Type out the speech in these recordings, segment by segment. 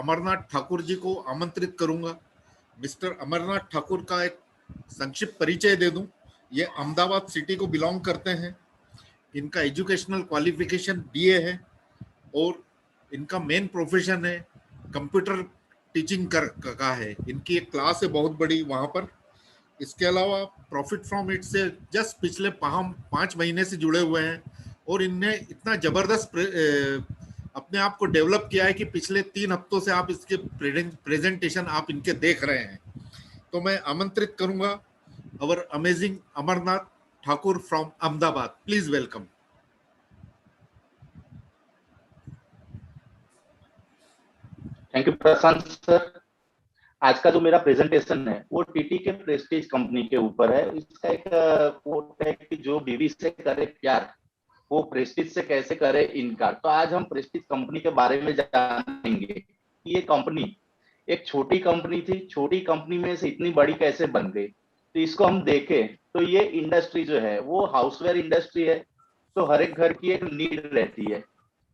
अमरनाथ ठाकुर जी को आमंत्रित करूंगा। मिस्टर अमरनाथ ठाकुर का एक संक्षिप्त परिचय दे दूं। ये अहमदाबाद सिटी को बिलोंग करते हैं। इनका एजुकेशनल क्वालिफिकेशन बीए है और इनका मेन प्रोफेशन है कंप्यूटर टीचिंग का है। इनकी एक क्लास है बहुत बड़ी वहां पर। इसके अलावा प्रॉफिट फ्रॉम इट से जस्ट पिछले 5 महीने से जुड़े हुए हैं और इनने इतना जबरदस्त अपने आप को डेवलप किया है कि पिछले 3 हफ्तों से आप इसके प्रेजेंटेशन आप इनके देख रहे हैं। तो मैं आमंत्रित करूंगा our amazing Amarnath Thakur from Ahmedabad. Please welcome. Thank you Prashant sir. आज का जो मेरा प्रेजेंटेशन है वो टीटी के प्रेस्टीज कंपनी के ऊपर है। इसका एक कोट है कि जो बीवी से करे प्यार वो प्रेस्टीज से कैसे करे इनकार। तो आज हम प्रेस्टीज कंपनी के बारे में जानेंगे। ये कंपनी एक छोटी कंपनी थी, छोटी कंपनी में से इतनी बड़ी कैसे बन गई। तो इसको हम देखें तो ये इंडस्ट्री जो है वो हाउसवेयर इंडस्ट्री है। तो हर एक घर की एक नीड रहती है।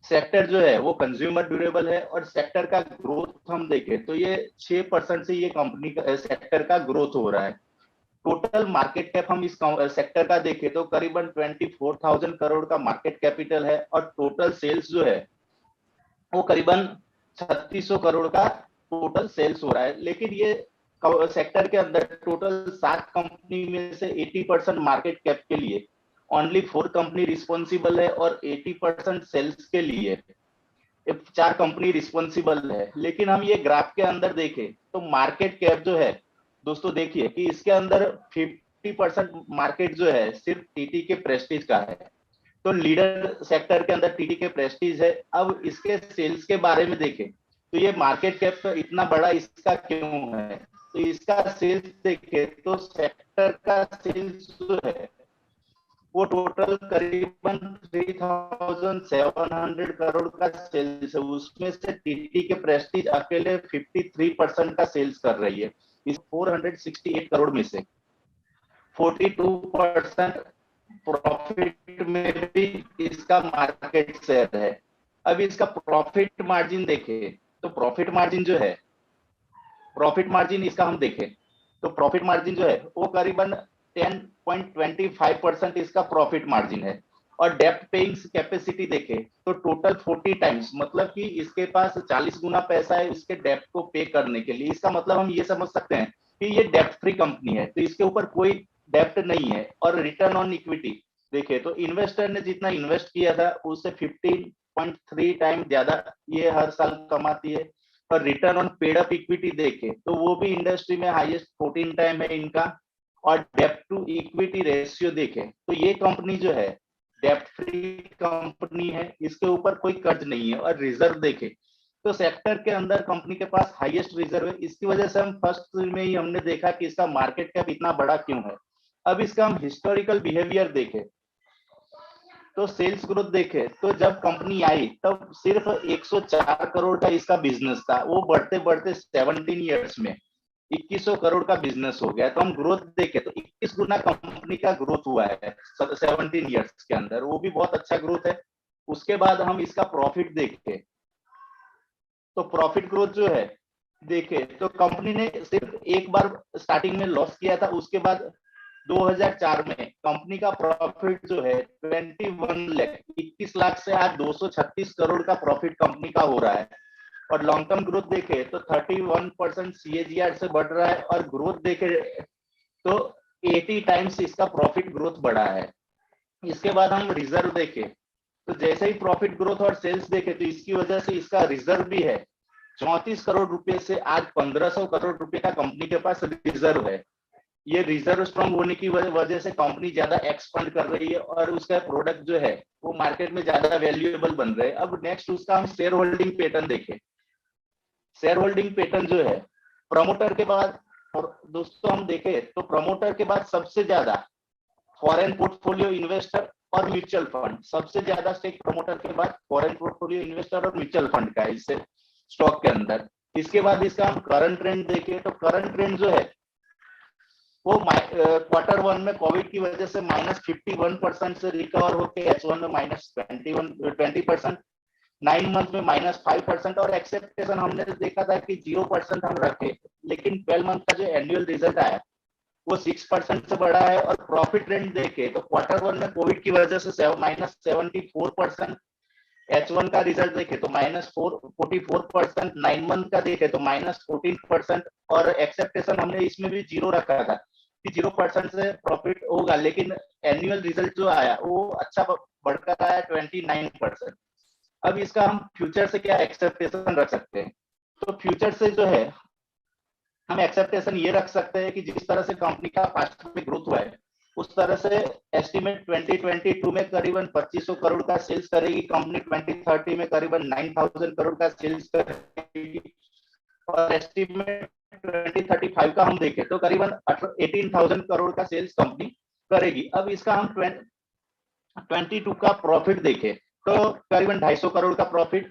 सेक्टर जो है वो कंज्यूमर ड्यूरेबल है और सेक्टर का ग्रोथ हम देखें तो ये 6% से ये कंपनी का सेक्टर का ग्रोथ हो रहा है। टोटल मार्केट कैप हम इस सेक्टर का देखें तो करीबन 24,000 करोड़ का मार्केट कैपिटल है और टोटल सेल्स जो है वो करीबन 3600 करोड़ का टोटल सेल्स हो रहा है। लेकिन ये सेक्टर के अंदर टोटल 7 कंपनी में से 80% मार्केट कैप के लिए ओनली 4 कंपनी रिस्पॉन्सिबल है और 80% सेल्स के लिए 4 कंपनी रिस्पॉन्सिबल है। लेकिन हम ये ग्राफ के अंदर देखें तो मार्केट कैप जो है दोस्तों देखिए कि इसके अंदर 50% मार्केट जो है सिर्फ टीटी के प्रेस्टीज का है। तो लीडर सेक्टर के अंदर टीटी के प्रेस्टीज है। अब इसके सेल्स के बारे में देखें तो ये मार्केट कैप तो इतना बड़ा इसका क्यों है। तो इसका सेल्स देखें तो सेक्टर का सेल्स जो है वो टोटल करीबन 3,700 करोड़ का सेल्स है। उसमें से टीटी के प्रेस्टीज अकेले 53% का सेल्स कर रही है। इस 468 करोड़ में से 42% प्रॉफिट में भी इसका मार्केट शेयर है। अब इसका प्रॉफिट मार्जिन देखें तो प्रॉफिट मार्जिन जो है प्रॉफिट मार्जिन इसका हम देखें तो प्रॉफिट मार्जिन जो है वो करीबन 10.25% इसका प्रॉफिट मार्जिन है। और डेप्ट पेइंग कैपेसिटी देखें तो टोटल 40 टाइम्स, मतलब कि इसके पास 40 गुना पैसा है इसके डेप्ट को पे करने के लिए। इसका मतलब हम ये समझ सकते हैं कि ये डेप्ट फ्री कंपनी है, तो इसके ऊपर कोई डेप्ट नहीं है। और रिटर्न ऑन इक्विटी देखें तो इन्वेस्टर ने जितना इन्वेस्ट किया था उससे 15.3 टाइम ज्यादा ये हर साल कमाती है। और return on paid up equity देखें तो वो भी इंडस्ट्री में हाईएस्ट 14 टाइम है इनका। और डेप्ट टू इक्विटी रेशियो देखें तो ये कंपनी जो है डेप्ट फ्री कंपनी है, इसके ऊपर कोई कर्ज नहीं है। और रिजर्व देखें तो सेक्टर के अंदर कंपनी के पास हाईएस्ट रिजर्व है। इसकी वजह से हम फर्स्ट में ही हमने देखा कि इसका मार्केट कैप इतना बड़ा क्यों है। अब इसका हम हिस्टोरिकल बिहेवियर देखें तो सेल्स ग्रोथ देखे तो जब कंपनी आई तब सिर्फ 104 करोड़ का इसका बिजनेस था, वो बढ़ते बढ़ते 17 इयर्स में 2100 करोड़ का बिजनेस हो गया। तो हम ग्रोथ देखें तो 21 गुना कंपनी का ग्रोथ हुआ है 17 इयर्स के अंदर, वो भी बहुत अच्छा ग्रोथ है। उसके बाद हम इसका प्रॉफिट देखें तो प्रॉफिट ग्रोथ जो है देखे तो कंपनी ने सिर्फ एक बार स्टार्टिंग में लॉस किया था। उसके बाद 2004 में कंपनी का प्रॉफिट जो है 21 लाख से आज 236 करोड़ का प्रॉफिट कंपनी का हो रहा है। और लॉन्ग टर्म ग्रोथ देखे तो 31% CAGR से बढ़ रहा है। और ग्रोथ देखे तो 80 टाइम्स इसका प्रॉफिट ग्रोथ बढ़ा है। इसके बाद हम रिजर्व देखे तो जैसे ही प्रॉफिट ग्रोथ और सेल्स देखे तो इसकी वजह से इसका रिजर्व भी है 34 करोड़ रुपए से आज 1500 करोड़ रुपए का कंपनी के पास रिजर्व है। ये रिजर्व स्ट्रांग होने की वजह से कंपनी ज्यादा एक्सपांड कर रही है और उसका प्रोडक्ट जो है वो मार्केट में ज्यादा वैल्यूएबल बन रहे हैं। अब नेक्स्ट उसका हम शेयर होल्डिंग पैटर्न देखें। शेयर होल्डिंग पैटर्न जो है प्रमोटर के बाद, और दोस्तों हम देखें तो प्रमोटर के बाद सबसे ज्यादा फॉरेन पोर्टफोलियो इन्वेस्टर और म्यूचुअल फंड, सबसे ज्यादा स्टेक प्रमोटर के बाद फॉरेन पोर्टफोलियो इन्वेस्टर और म्यूचुअल फंड का इससे स्टॉक के अंदर। इसके बाद इसका हम करंट ट्रेंड देखें तो करंट ट्रेंड जो है वो Q1 में कोविड की वजह से -51% से रिकवर होकर H1 में -20%। 9 मंथ में -5%, और एक्सेप्टेशन हमने देखा था कि 0% हम रखे, लेकिन 12 मंथ का जो एनुअल रिजल्ट आया वो 6% से बढ़ा है। और प्रॉफिट ट्रेंड देखे तो Q1 में कोविड की वजह से -74%, H1 का रिजल्ट देखे तो -44%, 9 मंथ का देखे तो -14%, और एक्सेप्टेशन हमने इसमें भी 0 रखा था कि 0% से प्रॉफिट होगा, लेकिन एनुअल रिजल्ट जो आया वो अच्छा बढ़कर आया 29%। अब इसका हम फ्यूचर से क्या एक्सेप्टेशन रख सकते हैं? तो फ्यूचर से जो है हम एक्सेप्टेशन ये रख सकते हैं कि जिस तरह से कंपनी का पास्ट में ग्रोथ हुआ है, उस तरह से एस्टिमेट 2022 में करीबन 2500 करोड़ का सेल्स करेगी कंपनी, 2030 में करीबन 9000 करोड़ का सेल्स करेगी, और एस्टिमेट 2035 का हम देखें तो करीबन 18000 करोड़ का सेल्स कंपनी करेगी। अब इसका हम 22 का प्रॉफिट देखें तो करीबन 250 करोड़ का प्रॉफिट,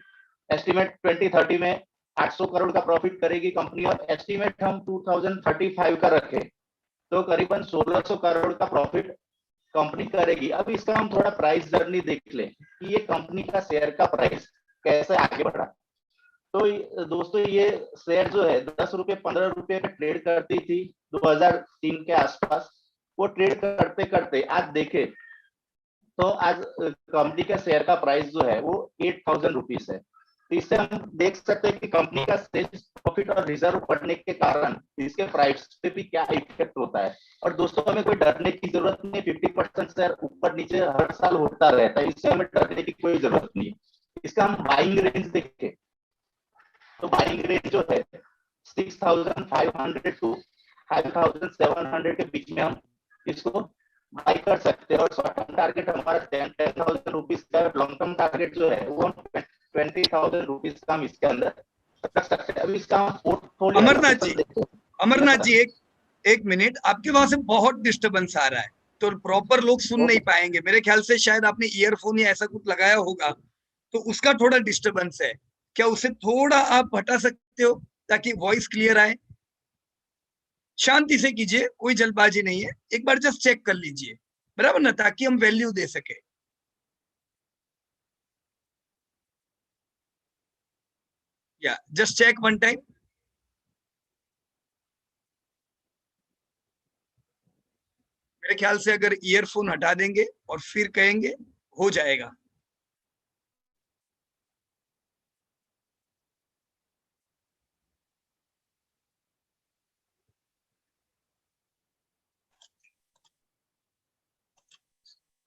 एस्टिमेट 2030 में 800 करोड़ का प्रॉफिट करेगी कंपनी, और एस्टिमेट हम 2035 का रखें तो करीबन 1600 करोड़ का प्रॉफिट कंपनी करेगी। अब इसका हम थोड़ा प्राइस जर्नी देख लें कि ये कंपनी का शेयर का प्राइस कैसे आगे बढ़ा। तो दोस्तों ये शेयर जो है 10 रुपए 15 रुपए पे ट्रेड करती थी 2003 के आसपास, वो ट्रेड करते करते आज देखे तो आज कंपनी का शेयर का प्राइस जो है वो 8000 रुपीज है। तो इससे हम देख सकते हैं कि कंपनी का सेल्स प्रॉफिट और रिजर्व बढ़ने के कारण इसके प्राइस पे भी क्या इफेक्ट होता है। और दोस्तों हमें कोई डरने की जरूरत नहीं, 50% शेयर ऊपर नीचे हर साल होता रहता है, इससे हमें डरने की कोई जरूरत नहीं। इसका हम बाइंग रेंज देखें तो बाइंग रेंज जो है 6500 टू 5700 के बीच में हम इसको बाई कर सकते हैं। और शॉर्ट टर्म टारगेट हमारा 10,000 रुपीज का, लॉन्ग टर्म टारगेट जो है वो 20,000 रुपीज का हम इसके अंदर रख सकते हैं। अभी इसका पोर्टफोलियो अमरनाथ जी एक मिनट, आपके वहां से बहुत डिस्टरबेंस आ रहा है तो प्रॉपर लोग सुन नहीं पाएंगे। मेरे ख्याल से शायद आपने ईयरफोन या ऐसा कुछ लगाया होगा तो उसका थोड़ा डिस्टरबेंस है, क्या उसे थोड़ा आप हटा सकते हो ताकि वॉइस क्लियर आए? शांति से कीजिए, कोई जल्दबाजी नहीं है, एक बार जस्ट चेक कर लीजिए, बराबर ना, ताकि हम वैल्यू दे सके। या जस्ट चेक वन टाइम। मेरे ख्याल से अगर ईयरफोन हटा देंगे और फिर कहेंगे हो जाएगा।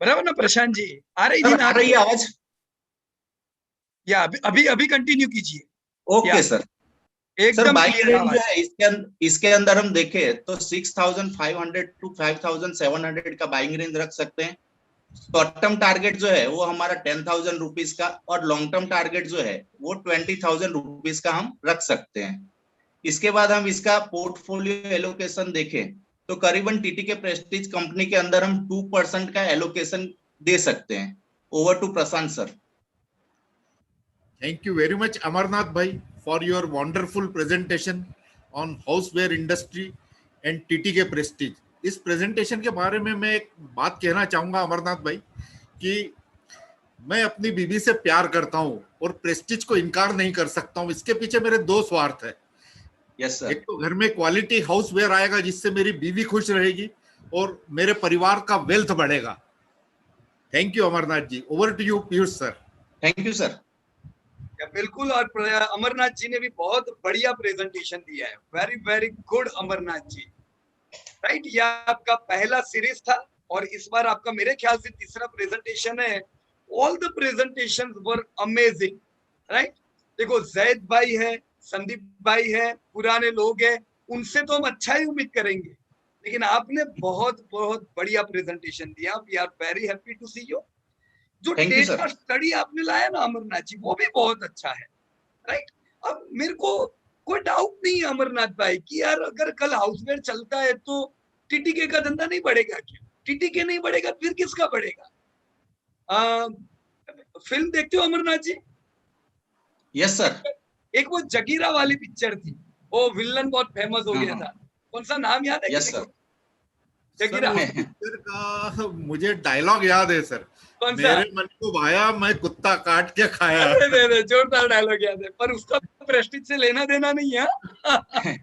बराबर ना प्रशांत जी? आ रही थी ना? आ रही है आवाज? या अभी कंटिन्यू कीजिए। Okay sir. एकदम बाइंग क्लियर रेंज जो आवाज। है इसके अंदर हम देखें तो 6500 टू 5700 का बाइंग रेंज रख सकते हैं। शॉर्ट टर्म टारगेट जो है वो हमारा 10,000 रुपीज का, और लॉन्ग टर्म टारगेट जो है वो 20,000 रुपीज का हम रख सकते हैं। इसके बाद हम इसका पोर्टफोलियो एलोकेशन देखें तो करीबन टीटी के प्रेस्टीज कंपनी के अंदर हम 2% का एलोकेशन दे सकते हैं। Over to Prashant sir. Thank you very much, Amarnath bhai, for your wonderful presentation on houseware industry and TTK Prestige. इस प्रेजेंटेशन के बारे में मैं एक बात कहना चाहूंगा अमरनाथ भाई कि मैं अपनी बीवी से प्यार करता हूं और प्रेस्टीज को इनकार नहीं कर सकता हूं। इसके पीछे मेरे दो स्वार्थ है। Yes sir. एक तो घर में क्वालिटी हाउसवेयर आएगा जिससे मेरी बीवी खुश रहेगी और मेरे परिवार का वेल्थ बढ़ेगा। Thank you Amarnath ji. Over to you Piyush sir. Thank you sir. बिल्कुल, और अमरनाथ जी ने भी बहुत बढ़िया प्रेजेंटेशन दिया है। Very very good Amarnath ji. Right, यह आपका पहला सीरीज था और इस बार आपका मेरे ख्याल से तीसरा प्रेजेंटेशन है। All the presentations were amazing. Right, देखो जैद भाई है, संदीप भाई है, पुराने लोग हैं, उनसे तो हम अच्छा ही उम्मीद करेंगे, लेकिन आपने बहुत बहुत बढ़िया प्रेजेंटेशन दिया। We are very happy to see you. जो डेटा स्टडी आपने लाया ना अमरनाथ जी, वो भी बहुत अच्छा है। राइट, अब मेरे को कोई डाउट नहीं है अमरनाथ भाई कि यार अगर कल हाउसवेयर चलता है तो टीटीके का धंधा नहीं बढ़ेगा क्या? टीटीके नहीं बढ़ेगा फिर किसका बढ़ेगा? फिल्म देखते हो अमरनाथ जी? Yes sir. एक वो जगीरा वाली पिक्चर थी, वो विलन बहुत फेमस हो गया था, कौन सा नाम याद है? Yes sir. जगीरा पिक्चर का मुझे डायलॉग याद है सर, कौन सा? मेरे मन को भाया मैं कुत्ता काट के खाया। अरे जोरदार डायलॉग याद है, पर उसका प्रेस्टीज से लेना देना नहीं है।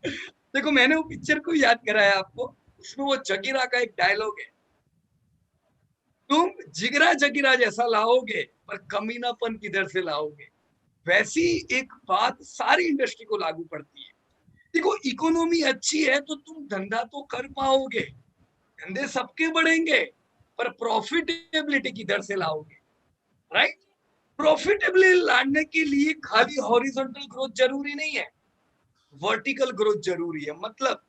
देखो मैंने वो पिक्चर को याद कराया आपको, उसमें वो जगीरा का एक डायलॉग है, तुम जिगरा जगीरा जैसा लाओगे पर कमीनापन किधर से लाओगे। वैसी एक बात सारी इंडस्ट्री को लागू पड़ती है। देखो इकोनॉमी अच्छी है तो तुम धंधा तो कर पाओगे, धंधे सबके बढ़ेंगे, पर प्रॉफिटेबिलिटी किधर से लाओगे, राइट? प्रॉफिटेबिलिटी लाने के लिए खाली हॉरिजॉन्टल ग्रोथ जरूरी नहीं है, वर्टिकल ग्रोथ जरूरी है। मतलब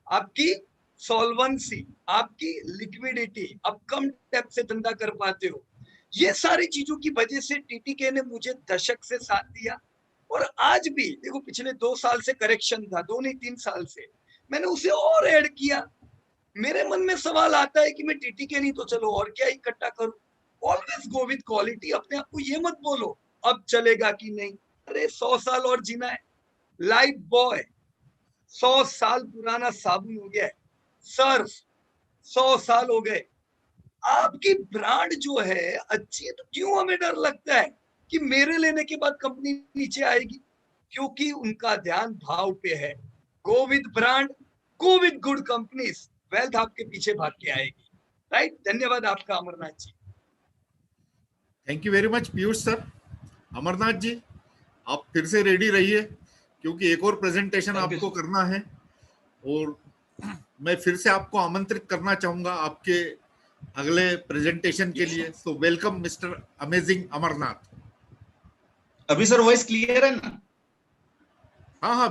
आपकी सॉल्वेंसी, आपकी लिक्विडिटी, आप कम डेप्थ से धंधा कर पाते हो। ये सारी चीजों की वजह से टीटीके ने मुझे दशक से साथ दिया, और आज भी देखो पिछले 2 साल से करेक्शन था, 2 नहीं 3 साल से मैंने उसे और ऐड किया। मेरे मन में सवाल आता है कि मैं टीटीके नहीं तो चलो और क्या इकट्ठा करूं। Always go with quality. अपने आप को ये मत बोलो अब चलेगा कि नहीं, अरे 100 साल और जीना है। लाइफ बॉय 100 साल पुराना साबुन हो गया है, सर्फ 100 साल हो गए। आपकी ब्रांड जो है अच्छी है तो क्यों हमें डर लगता है कि मेरे लेने के बाद कंपनी नीचे आएगी? क्योंकि उनका ध्यान भाव पे है। Go with brand, go with good companies, wealth आपके पीछे भाग के आएगी, राइट? धन्यवाद आपका Amarnath ji. Thank you very much Piyush sir. Amarnath ji आप फिर से रेडी रहिए, क्योंकि एक और प्रेजेंटेशन आपको करना है, और मैं फिर से आपको आमंत्रित करना चाहूंगा आपके अगले प्रेजेंटेशन के लिए। So welcome mister amazing Amarnath. अभी सर वॉइस क्लियर है ना? हाँ हाँ